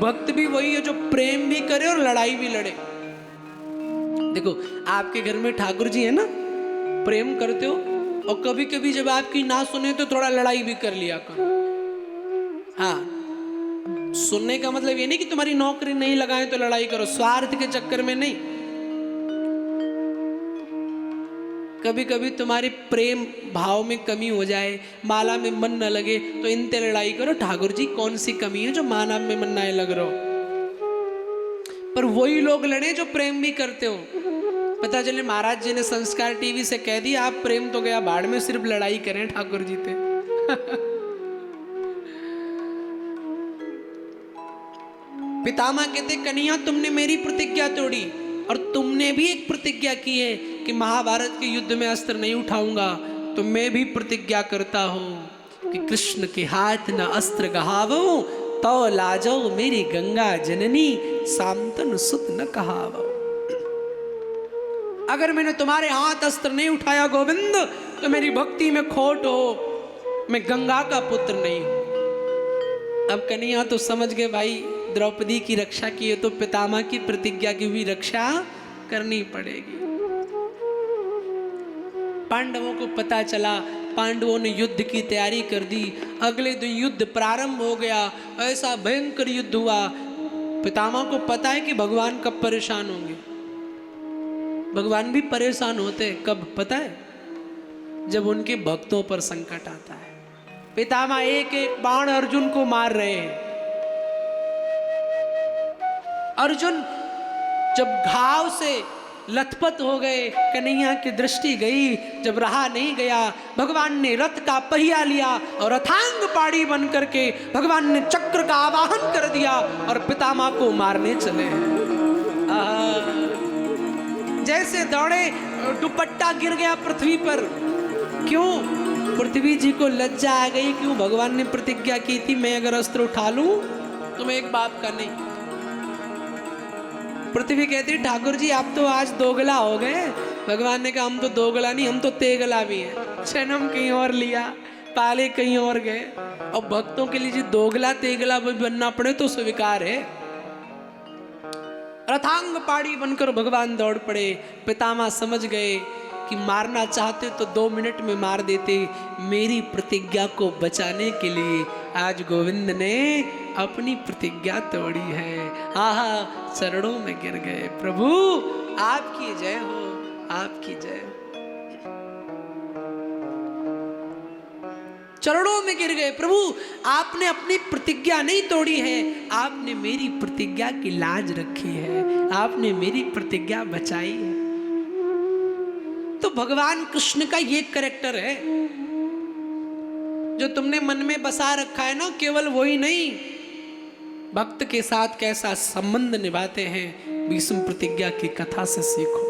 भक्त भी वही है जो प्रेम भी करे और लड़ाई भी लड़े। देखो आपके घर में ठाकुर जी है ना, प्रेम करते हो और कभी कभी जब आपकी ना सुने तो थोड़ा लड़ाई भी कर लिया करो। हाँ, सुनने का मतलब ये नहीं कि तुम्हारी नौकरी नहीं लगाए तो लड़ाई करो, स्वार्थ के चक्कर में नहीं। कभी कभी तुम्हारे प्रेम भाव में कमी हो जाए, माला में मन न लगे तो इनते लड़ाई करो, ठाकुर जी कौन सी कमी है जो माला में मन ना लग रहा हो। पर वही लोग लड़े जो प्रेम भी करते हो। पता चले महाराज जी ने संस्कार टीवी से कह दिया आप प्रेम तो गया बाढ़ में, सिर्फ लड़ाई करें ठाकुर जी थे। पितामह कहते कन्हैया तुमने मेरी प्रतिज्ञा तोड़ी और तुमने भी एक प्रतिज्ञा की है कि महाभारत के युद्ध में अस्त्र नहीं उठाऊंगा, तो मैं भी प्रतिज्ञा करता हूं कि कृष्ण के हाथ न अस्त्र गहावो तो लाजो मेरी गंगा जननी सामतन सुत न कहावो। अगर मैंने तुम्हारे हाथ अस्त्र नहीं उठाया गोविंद तो मेरी भक्ति में खोट हो, मैं गंगा का पुत्र नहीं हूं। अब कन्हैया तो समझ गए भाई द्रौपदी की रक्षा की है तो पितामह की प्रतिज्ञा की भी रक्षा करनी पड़ेगी। पांडवों को पता चला, पांडवों ने युद्ध की तैयारी कर दी। अगले दिन युद्ध प्रारंभ हो गया, ऐसा भयंकर युद्ध हुआ। पितामह को पता है कि भगवान कब परेशान होंगे। भगवान भी परेशान होते हैं कब पता है, जब उनके भक्तों पर संकट आता है। पितामह एक एक बाण अर्जुन को मार रहे हैं। अर्जुन जब घाव से लथपथ हो गए, कन्हैया की दृष्टि गई, जब रहा नहीं गया भगवान ने रथ का पहिया लिया और रथांग पाड़ी बन करके भगवान ने चक्र का आवाहन कर दिया और पितामह को मारने चले। जैसे दौड़े दुपट्टा गिर गया पृथ्वी पर। क्यों? पृथ्वी जी को लज्जा आ गई। क्यों? भगवान ने प्रतिज्ञा की थी मैं अगर अस्त्र उठा लूं तो मैं एक बाप का नहीं। पृथ्वी कहती ठाकुर जी आप तो आज दोगला हो गए। भगवान ने कहा हम तो दोगला नहीं, हम तो तेगला भी हैं। जन्म कहीं और लिया, पाले कहीं और गए। और भक्तों के लिए दोगला तेगला बनना पड़े तो स्वीकार है। रथांग पाड़ी बनकर भगवान दौड़ पड़े। पितामह समझ गए कि मारना चाहते तो 2 मिनट में मार देते। मेरी प्रतिज्ञा को बचाने के लिए आज गोविंद ने अपनी प्रतिज्ञा तोड़ी है। आहा, चरणों में गिर गए। प्रभु आपकी जय हो, आपकी जय। चरणों में गिर गए। प्रभु आपने अपनी प्रतिज्ञा नहीं तोड़ी है, आपने मेरी प्रतिज्ञा की लाज रखी है, आपने मेरी प्रतिज्ञा बचाई है। तो भगवान कृष्ण का ये कैरेक्टर है जो तुमने मन में बसा रखा है ना। केवल वही नहीं, भक्त के साथ कैसा संबंध निभाते हैं भीष्म प्रतिज्ञा की कथा से सीखो।